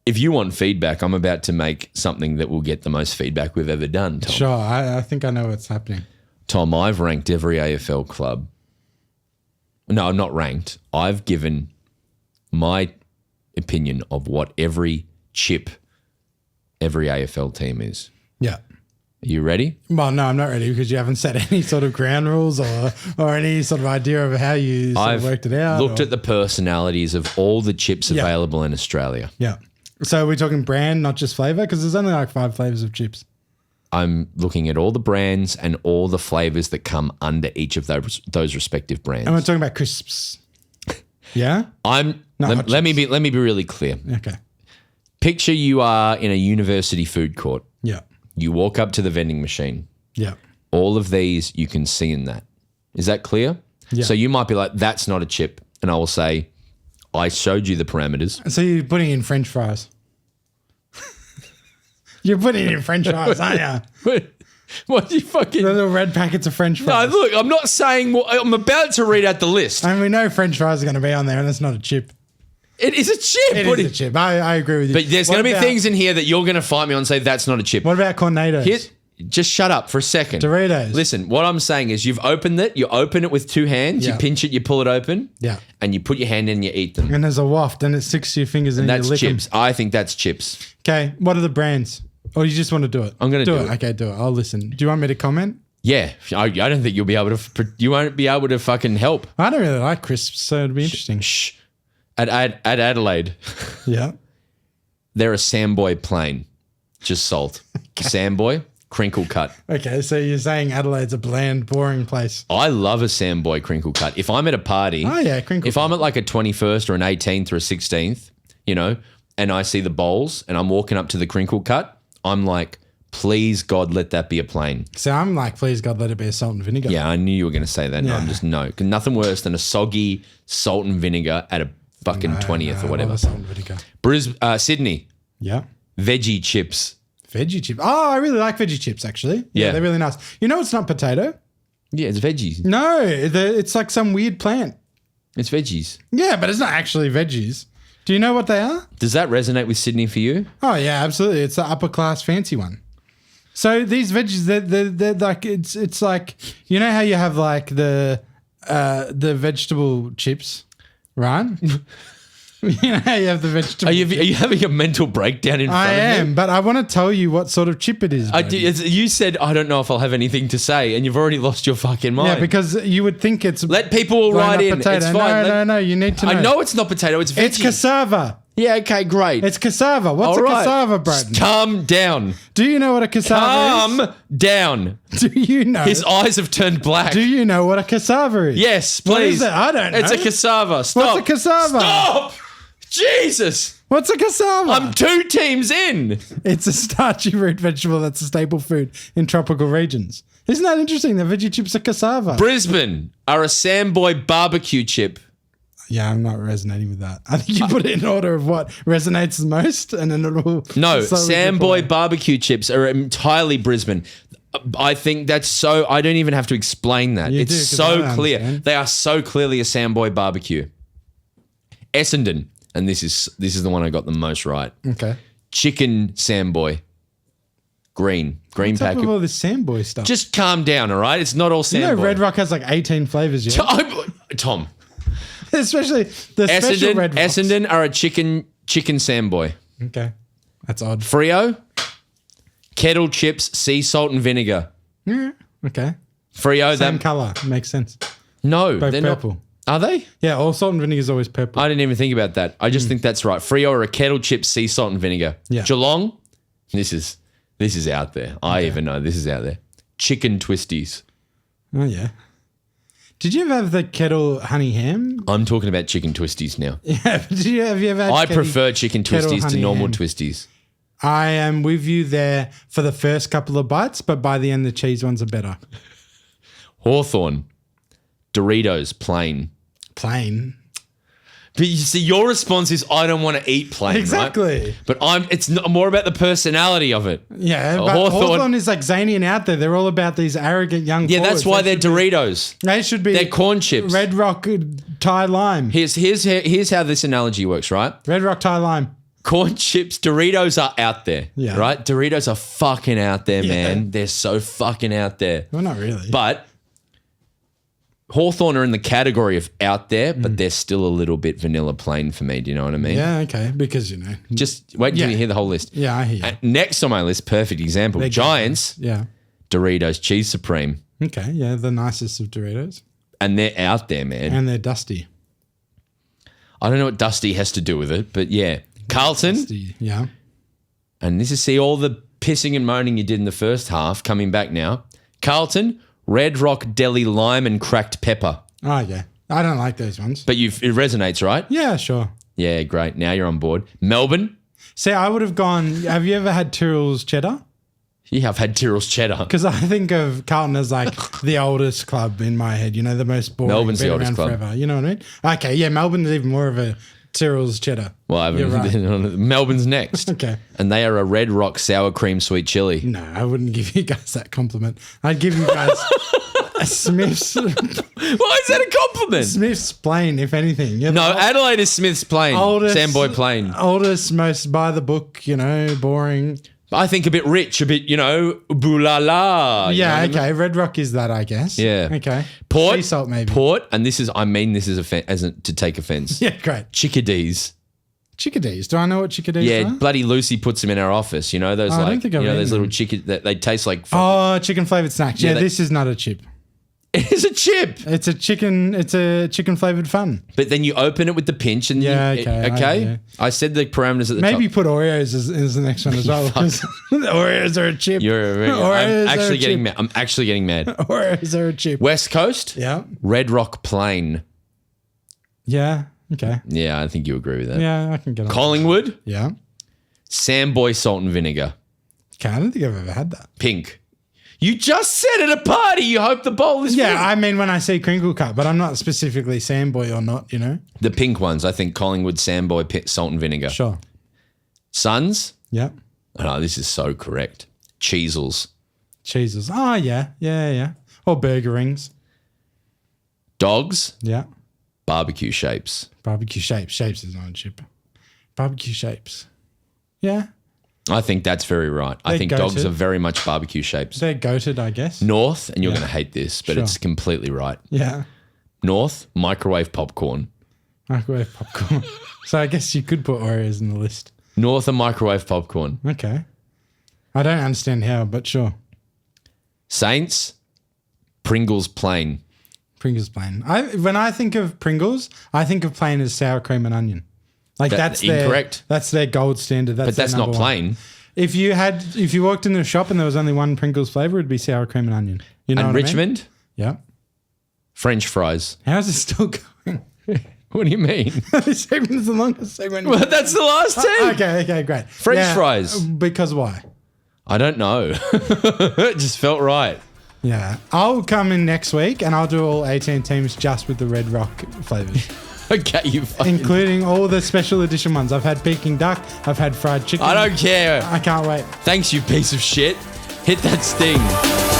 if you want feedback, I'm about to make something that will get the most feedback we've ever done, Tom. Sure, I think I know what's happening. Tom, I've ranked every AFL club. No, I'm not ranked. I've given my opinion of what every chip, every AFL team is. Yeah. Are you ready? Well, no, I'm not ready because you haven't set any sort of ground rules or any sort of idea of how you sort of worked it out. I've looked at the personalities of all the chips available in Australia. Yeah. So we're talking brand, not just flavour, because there's only like 5 flavours of chips. I'm looking at all the brands and all the flavours that come under each of those respective brands. And we're talking about crisps. Yeah? Let me be really clear. Okay. Picture you are in a university food court. Yeah. You walk up to the vending machine. Yeah. All of these you can see in that. Is that clear? Yeah. So you might be like, that's not a chip. And I will say, I showed you the parameters. So you're putting in French fries. You're putting in French fries, aren't you? What do you fucking... The little red packets of French fries. No, look, I'm not saying... I'm about to read out the list. And we know French fries are going to be on there and it's not a chip. It is a chip. It is a chip. I agree with you. But there's going to be things in here that you're going to fight me on and say that's not a chip. What about Cornados? Just shut up for a second. Doritos. Listen, what I'm saying is you've opened it. You open it with 2 hands. Yeah. You pinch it. You pull it open. Yeah. And you put your hand in and you eat them. And there's a waft and it sticks to your fingers and you That's lick chips. them. I think that's chips. Okay. What are the brands? Or you just want to do it? I'm going to do it. Okay, do it. I'll listen. Do you want me to comment? Yeah. I don't think you'll be able to... You won't be able to fucking help. I don't really like crisps, so it'd be interesting. Shh. At Adelaide... Yeah. They're a Samboy plain. Just salt. Samboy, crinkle cut. Okay, so you're saying Adelaide's a bland, boring place. I love a Samboy crinkle cut. If I'm at a party... Oh, yeah, crinkle If I'm at like a 21st or an 18th or a 16th, and I see the bowls and I'm walking up to the crinkle cut, I'm like, please, God, let that be a plain. So I'm like, please, God, let it be a salt and vinegar. Yeah, I knew you were going to say that. Yeah. I'm just, no. Nothing worse than a soggy salt and vinegar at a fucking 20th or whatever. Salt and vinegar. Sydney, Yeah. veggie chips. Veggie chips. Oh, I really like veggie chips, actually. Yeah, they're really nice. You know it's not potato? Yeah, it's veggies. No, it's like some weird plant. It's veggies. Yeah, but it's not actually veggies. Do you know what they are? Does that resonate with Sydney for you? Oh, yeah, absolutely. It's the upper class fancy one. So these veggies, they're like, it's like, you know how you have like the vegetable chips, right? You know how you have the vegetable Are you having a mental breakdown in front of me? I am, but I want to tell you what sort of chip it is. You said, I don't know if I'll have anything to say, and you've already lost your fucking mind. Yeah, because you would think it's... Let people write in. Potato. It's fine. No, you need to know. I know it's not potato, it's veggie. It's cassava. Yeah, okay, great. It's cassava. What's a cassava, Broden? Calm down. Do you know what a cassava is? Calm down. Do you know? His eyes have turned black. Do you know what a cassava is? Yes, please. What is it? I don't know. It's a cassava. Stop. What's a cassava? Stop! Jesus! What's a cassava? I'm 2 teams in. It's a starchy root vegetable that's a staple food in tropical regions. Isn't that interesting? The veggie chips are cassava. Brisbane are a Samboy barbecue chip. Yeah, I'm not resonating with that. I think you put it in order of what resonates the most, and then it'll... No, Samboy barbecue chips are entirely Brisbane. I think that's so... I don't even have to explain that. It's so clear. They are so clearly a Samboy barbecue. Essendon, and this is the one I got the most right. Okay. Chicken Samboy. Green What's packet. up with all this Samboy stuff? Just calm down, all right? It's not all Samboy. You know Red Rock has like 18 flavours, yeah? Tom. Especially the special Red Rocks. Essendon are a chicken Samboy. Okay. That's odd. Freo, kettle chips, sea salt and vinegar. Yeah. Okay. Freo, Same colour. Makes sense. No, Both they're purple. not. Are they? Yeah, all salt and vinegar is always purple. I didn't even think about that. I just think that's right. Freo are a kettle chip, sea salt and vinegar. Yeah. Geelong, this is out there. I even know this is out there. Chicken twisties. Oh, yeah. Did you ever have the kettle honey ham? I'm talking about chicken twisties now. Yeah. Have you ever had I prefer chicken kettle twisties to honey normal ham? twisties. I am with you there for the first couple of bites, but by the end, the cheese ones are better. Hawthorn, Doritos, plain. Plain. But you see, your response is, I don't want to eat plain, Exactly. right? But it's more about the personality of it. Yeah, but Hawthorn is like zany and out there. They're all about these arrogant young Yeah, forwards. that's why they're Doritos. They should be. They're corn chips. Red Rock Thai lime. Here's how this analogy works, right? Red Rock Thai lime. Corn chips, Doritos are out there, Yeah. right? Doritos are fucking out there, Yeah. man. They're so fucking out there. Well, not really. But Hawthorn are in the category of out there, but they're still a little bit vanilla plain for me. Do you know what I mean? yeah, okay. Because, you know. Just wait until Yeah. you hear the whole list. Yeah, I hear you. And next on my list, perfect example, They're Giants, Yeah. Doritos Cheese Supreme. Okay. Yeah, the nicest of Doritos. And they're out there, man. And they're dusty. I don't know what Dusty has to do with it, but yeah. Carlton, Dusty. Yeah. and this is see all the pissing and moaning you did in the first half coming back now. Carlton, Red Rock Deli Lime and Cracked Pepper. Oh, yeah. I don't like those ones. But it resonates, right? Yeah, sure. Yeah, great. Now you're on board. Melbourne. See, I would have gone. Have you ever had Tyrrell's cheddar? Yeah, I've had Tyrrell's cheddar. Because I think of Carlton as like the oldest club in my head. You know, the most boring. Melbourne's the been oldest around club. forever. You know what I mean? Okay, yeah, Melbourne's even more of a Tyrrell's cheddar. Well, I You're right. haven't. Melbourne's next. Okay. And they are a Red Rock sour cream sweet chili. No, I wouldn't give you guys that compliment. I'd give you guys a Smith's Why is that a compliment? Smith's plain, if anything. You're No, the Adelaide is Smith's plain. Sandboy plain. Oldest, most by the book, you know, boring. I think a bit rich, a bit, boo la la. you know Yeah, what I mean? okay. Red Rock is that, I guess. Yeah. Okay. Port, Sea salt, maybe. Port, and this is as to take offense. Yeah, great. Chickadees. Chickadees. Do I know what chickadees Yeah, are? bloody Lucy puts them in our office. You know those I don't think I've those eaten little them. chicken that they taste like. Oh, chicken flavored snacks. Yeah, they- this is not a chip. It is a chip, It's a chicken flavored fun. but then you open it with the pinch and Yeah, you, okay, okay. yeah. I said the parameters at the Maybe top. put Oreos as the next one as well. Because Oreos are a chip. I'm actually getting mad. I'm actually getting mad. Oreos are a chip. West Coast, Yeah. Red Rock Plain. Yeah. Okay. Yeah, I think you agree with that. Yeah, I can get on. Collingwood, Yeah. Samboy salt and vinegar. Okay, I don't think I've ever had that. Pink. You just said at a party you hope the bowl is Yeah, pink. I mean when I say crinkle cut, but I'm not specifically Sandboy or not, you know? The pink ones, I think Collingwood, Samboy, salt and vinegar. Sure. Suns, Yeah. oh, this is so correct. Cheezels. Cheeses. Oh, yeah. Yeah, yeah. Or burger rings. Dogs, Yeah. barbecue shapes. Barbecue shapes. Shapes is not a chip. Barbecue shapes. Yeah. I think that's very right. I They're think dogs goated. are very much barbecue shapes. They're goated, I guess. North, and you're Yeah. going to hate this, but Sure. it's completely right. Yeah. North, microwave popcorn. Microwave popcorn. So I guess you could put Oreos in the list. North, and microwave popcorn. Okay. I don't understand how, but sure. Saints, Pringles plain. Pringles plain. When I think of Pringles, I think of plain as sour cream and onion. Like That's that's incorrect. That's their gold standard. But that's their not number one. plain. If you walked into a shop and there was only one Pringles flavor, it'd be sour cream and onion. You know And what Richmond, I mean? Yeah. French fries. How's it still going? What do you mean? This segment's the longest segment. Well, that's the last 10. Okay, great. French fries. Because why? I don't know. It just felt right. Yeah. I'll come in next week and I'll do all 18 teams just with the Red Rock flavors, Okay, you fucking... including all the special edition ones. I've had Peking duck. I've had fried chicken. I don't care. I can't wait. Thanks, you piece of shit. Hit that sting.